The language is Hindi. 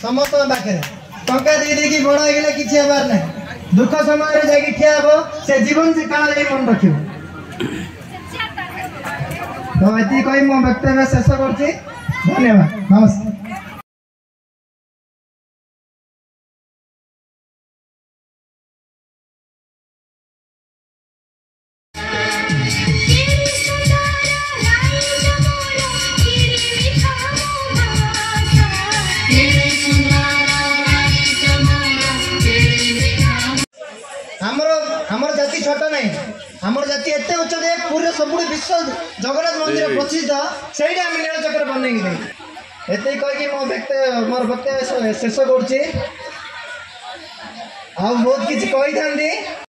समस्त पाखे टंका दे बड़ हो किसी हबार ना दुख समय जाकि ठिया हे से जीवन से काल मन रख तो ये कही मो वक्तव्य शेष कर धन्यवाद नमस्कार। हमर जाति छोट नहीं हमर जाति एते उच्च दे पूरे सब विश्व जगन्नाथ मंदिर प्रसिद्ध सेठी हम नील चक्र बनै कि एते कह कि मो वक्तव्य शेष कर बहुत किसी कही था।